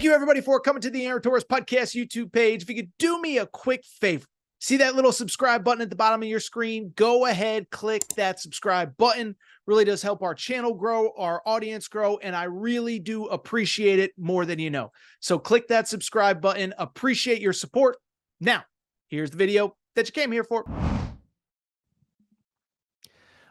Thank you, everybody, for coming to the Aaron Torres Podcast YouTube page. If you could do me a quick favor, see that little subscribe button at the bottom of your screen? Go ahead, click that subscribe button. Really does help our channel grow, our audience grow, and I really do appreciate it more than you know. So click that subscribe button. Appreciate your support. Now, here's the video that you came here for.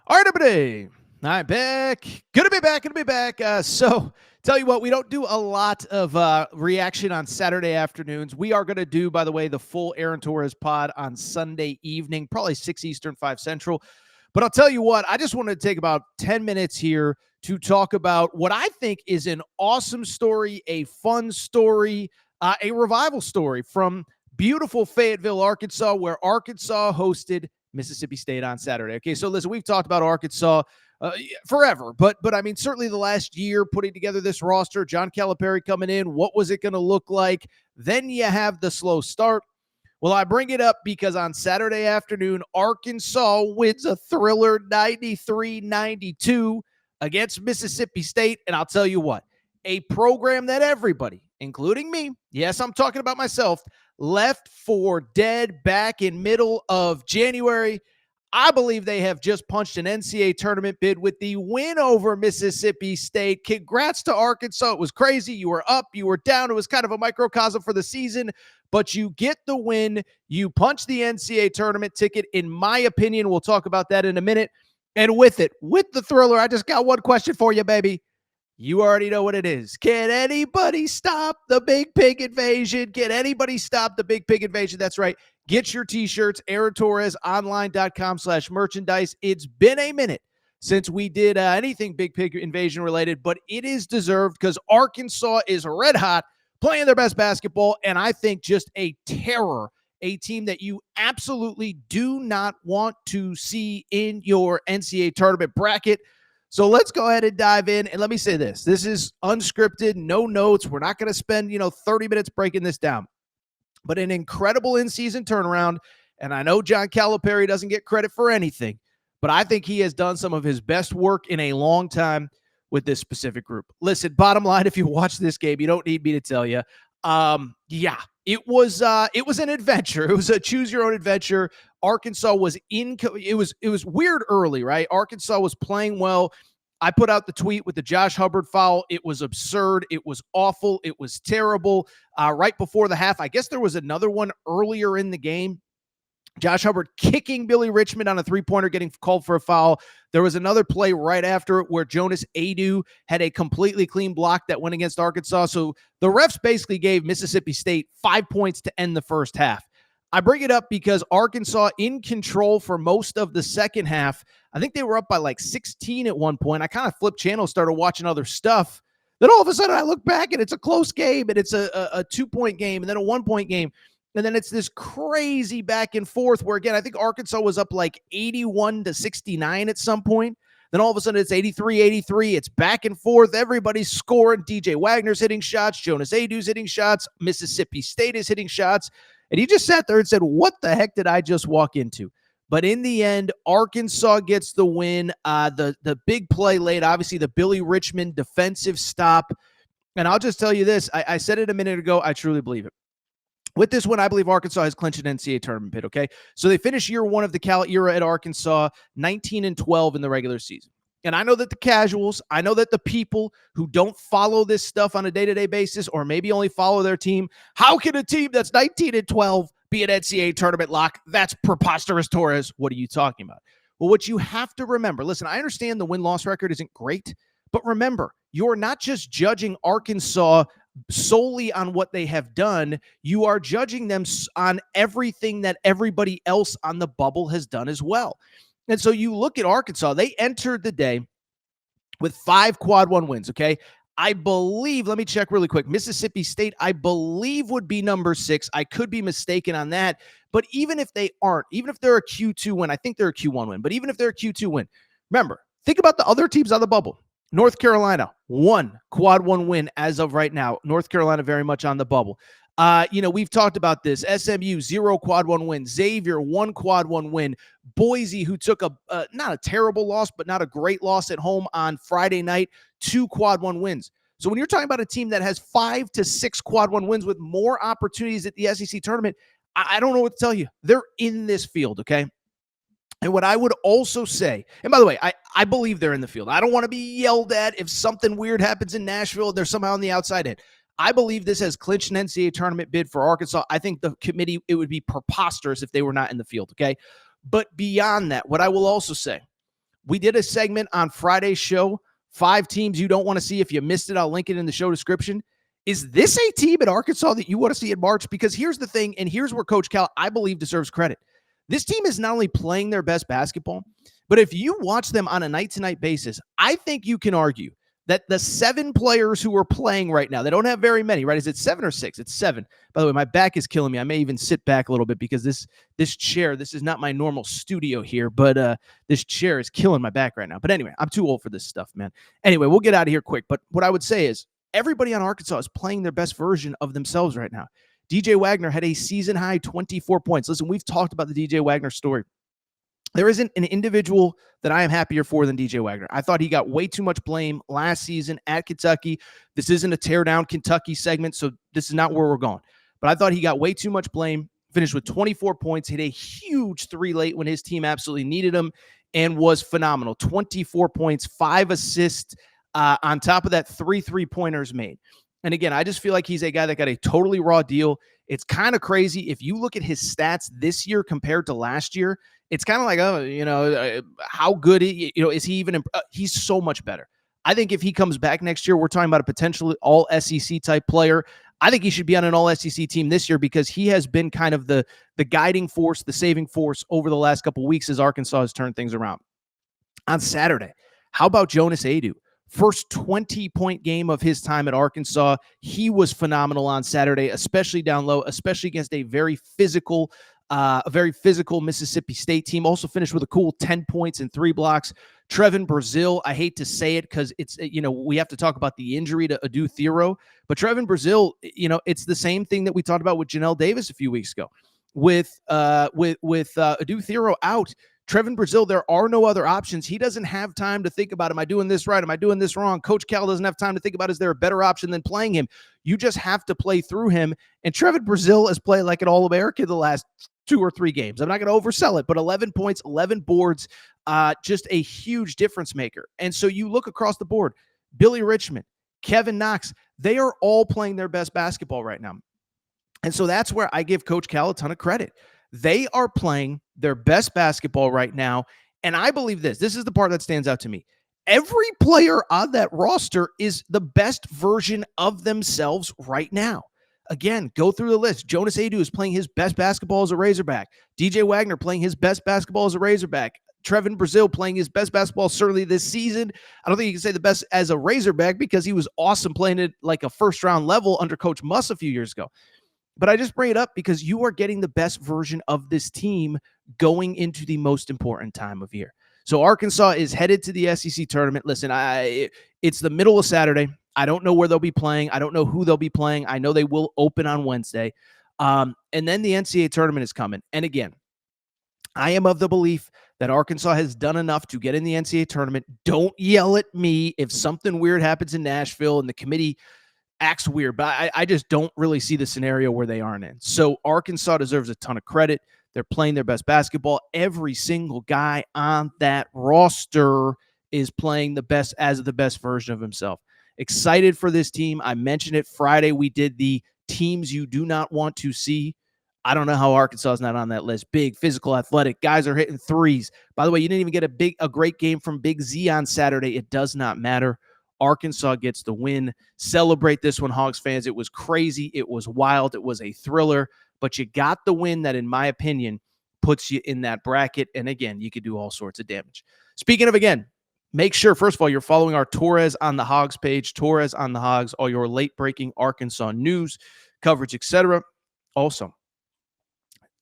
All right, everybody. I'm back. Good to be back. So tell you what, we don't do a lot of reaction on Saturday afternoons. We are going to do, by the way, the full Aaron Torres pod on Sunday evening, probably 6 Eastern, 5 Central. But I'll tell you what, I just wanted to take about 10 minutes here to talk about what I think is an awesome story, a fun story, a revival story from beautiful Fayetteville, Arkansas, where Arkansas hosted Mississippi State on Saturday. Okay, so listen, we've talked about Arkansas forever, but I mean, certainly the last year putting together this roster, John Calipari coming in, what was it going to look like? Then you have the slow start. Well, I bring it up because on Saturday afternoon, Arkansas wins a thriller 93-92 against Mississippi State. And I'll tell you what, a program that everybody, including me, yes, I'm talking about myself, left for dead back in middle of January. I believe they have just punched an NCAA tournament bid with the win over Mississippi State. Congrats to Arkansas. It was crazy. You were up, you were down. It was kind of a microcosm for the season, but you get the win. You punch the NCAA tournament ticket, in my opinion. We'll talk about that in a minute. And with it, with the thriller, I just got one question for you, baby. You already know what it is. Can anybody stop the Big Pig invasion? Can anybody stop the Big Pig invasion? That's right. Get your t-shirts, AaronTorresOnline.com/merchandise. It's been a minute since we did anything Big Pig invasion related, but it is deserved because Arkansas is red hot, playing their best basketball, and I think just a terror, a team that you absolutely do not want to see in your NCAA tournament bracket. So let's go ahead and dive in. And let me say this. This is unscripted, no notes. We're not going to spend, 30 minutes breaking this down. But an incredible in-season turnaround. And I know John Calipari doesn't get credit for anything, but I think he has done some of his best work in a long time with this specific group. Listen, bottom line, if you watch this game, you don't need me to tell you. It was an adventure. It was a choose your own adventure. Arkansas was it was weird early, right? Arkansas was playing well. I put out the tweet with the Josh Hubbard foul. It was absurd. It was awful. It was terrible. Right before the half, I guess there was another one earlier in the game. Josh Hubbard kicking Billy Richmond on a three-pointer, getting called for a foul. There was another play right after it where Jonas Adu had a completely clean block that went against Arkansas. So the refs basically gave Mississippi State 5 points to end the first half. I bring it up because Arkansas in control for most of the second half. I think they were up by like 16 at one point. I kind of flipped channels, started watching other stuff. Then all of a sudden I look back and it's a close game and it's a 2-point game and then a 1-point game. And then it's this crazy back and forth where, again, I think Arkansas was up like 81-69 at some point. Then all of a sudden it's 83-83. It's back and forth. Everybody's scoring. DJ Wagner's hitting shots. Jonas Adu's hitting shots. Mississippi State is hitting shots. And he just sat there and said, what the heck did I just walk into? But in the end, Arkansas gets the win. The big play late, obviously the Billy Richmond defensive stop. And I'll just tell you this. I said it a minute ago. I truly believe it. With this one, I believe Arkansas has clinched an NCAA tournament bid, okay? So they finish year one of the Cal era at Arkansas, 19-12 in the regular season. And I know that the casuals, I know that the people who don't follow this stuff on a day-to-day basis or maybe only follow their team, how can a team that's 19-12 be an NCAA tournament lock? That's preposterous, Torres. What are you talking about? Well, what you have to remember, listen, I understand the win-loss record isn't great, but remember, you're not just judging Arkansas solely on what they have done. You are judging them on everything that everybody else on the bubble has done as well. And so you look at Arkansas, they entered the day with 5 quad one wins, okay? I believe, let me check really quick, Mississippi State, I believe would be number 6. I could be mistaken on that. But even if they aren't, even if they're a Q2 win, I think they're a Q1 win, but even if they're a Q2 win, remember, think about the other teams on the bubble. North Carolina, 1 quad one win as of right now. North Carolina very much on the bubble. We've talked about this. SMU, 0 quad one win. Xavier, 1 quad one win. Boise, who took not a terrible loss, but not a great loss at home on Friday night, 2 quad one wins. So when you're talking about a team that has 5 to 6 quad one wins with more opportunities at the SEC tournament, I don't know what to tell you. They're in this field, okay? And what I would also say, and by the way, I believe they're in the field. I don't want to be yelled at if something weird happens in Nashville. They're somehow on the outside in. I believe this has clinched an NCAA tournament bid for Arkansas. I think the committee, it would be preposterous if they were not in the field, okay? But beyond that, what I will also say, we did a segment on Friday's show, 5 teams you don't want to see. If you missed it, I'll link it in the show description. Is this a team at Arkansas that you want to see in March? Because here's the thing, and here's where Coach Cal, I believe, deserves credit. This team is not only playing their best basketball, but if you watch them on a night-to-night basis, I think you can argue that the 7 players who are playing right now, they don't have very many, right? Is it 7 or 6? It's 7. By the way, my back is killing me. I may even sit back a little bit because this chair, this is not my normal studio here, but this chair is killing my back right now. But anyway, I'm too old for this stuff, man. Anyway, we'll get out of here quick. But what I would say is everybody on Arkansas is playing their best version of themselves right now. DJ Wagner had a season-high 24 points. Listen, we've talked about the DJ Wagner story. There isn't an individual that I am happier for than DJ Wagner. I thought he got way too much blame last season at Kentucky. This isn't a tear-down Kentucky segment, so this is not where we're going. But I thought he got way too much blame, finished with 24 points, hit a huge 3 late when his team absolutely needed him, and was phenomenal. 24 points, 5 assists, on top of that, 3 3-pointers made. And again, I just feel like he's a guy that got a totally raw deal. It's kind of crazy. If you look at his stats this year compared to last year, it's kind of like, how good, is he even? He's so much better. I think if he comes back next year, we're talking about a potential all SEC type player. I think he should be on an all SEC team this year because he has been kind of the guiding force, the saving force over the last couple of weeks as Arkansas has turned things around. On Saturday, how about Jonas Aidoo? First 20-point game of his time at Arkansas. He was phenomenal on Saturday, especially down low, especially against a very physical Mississippi State team. Also finished with a cool 10 points and 3 blocks. Trevin Brazil, I hate to say it because it's, we have to talk about the injury to Adu Thero, but Trevin Brazil, it's the same thing that we talked about with Janelle Davis a few weeks ago. With Adu Thero out, Trevin Brazil, there are no other options. He doesn't have time to think about, am I doing this right? Am I doing this wrong? Coach Cal doesn't have time to think about, is there a better option than playing him? You just have to play through him. And Trevin Brazil has played like an All-American the last 2 or 3 games. I'm not going to oversell it, but 11 points, 11 boards, just a huge difference maker. And so you look across the board, Billy Richmond, Kevin Knox, they are all playing their best basketball right now. And so that's where I give Coach Cal a ton of credit. They are playing their best basketball right now. And I believe this is the part that stands out to me. Every player on that roster is the best version of themselves right now. Again, go through the list. Jonas Aidoo is playing his best basketball as a Razorback. DJ Wagner playing his best basketball as a Razorback. Trevin Brazil playing his best basketball certainly this season. I don't think you can say the best as a Razorback because he was awesome playing it like a first-round level under Coach Muss a few years ago. But I just bring it up because you are getting the best version of this team going into the most important time of year. So Arkansas is headed to the SEC tournament. Listen, it's the middle of Saturday. I don't know where they'll be playing. I don't know who they'll be playing. I know they will open on Wednesday. And then the NCAA tournament is coming. And again, I am of the belief that Arkansas has done enough to get in the NCAA tournament. Don't yell at me if something weird happens in Nashville and the committee acts weird, but I just don't really see the scenario where they aren't in. So Arkansas deserves a ton of credit. They're playing their best basketball. Every single guy on that roster is playing the best version of himself. Excited for this team. I mentioned it Friday. We did the teams you do not want to see. I don't know how Arkansas is not on that list. Big, physical, athletic. Guys are hitting threes. By the way, you didn't even get a great game from Big Z on Saturday. It does not matter. Arkansas gets the win. Celebrate this one, Hogs fans. It was crazy. It was wild. It was a thriller. But you got the win that, in my opinion, puts you in that bracket. And again, you could do all sorts of damage. Speaking of, again, make sure, first of all, you're following our Torres on the Hogs page. Torres on the Hogs, all your late-breaking Arkansas news, coverage, etc. Also,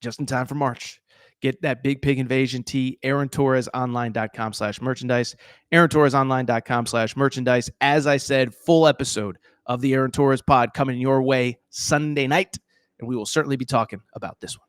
just in time for March, get that Big Pig Invasion tee, AaronTorresOnline.com/merchandise, AaronTorresOnline.com/merchandise. As I said, full episode of the Aaron Torres pod coming your way Sunday night, and we will certainly be talking about this one.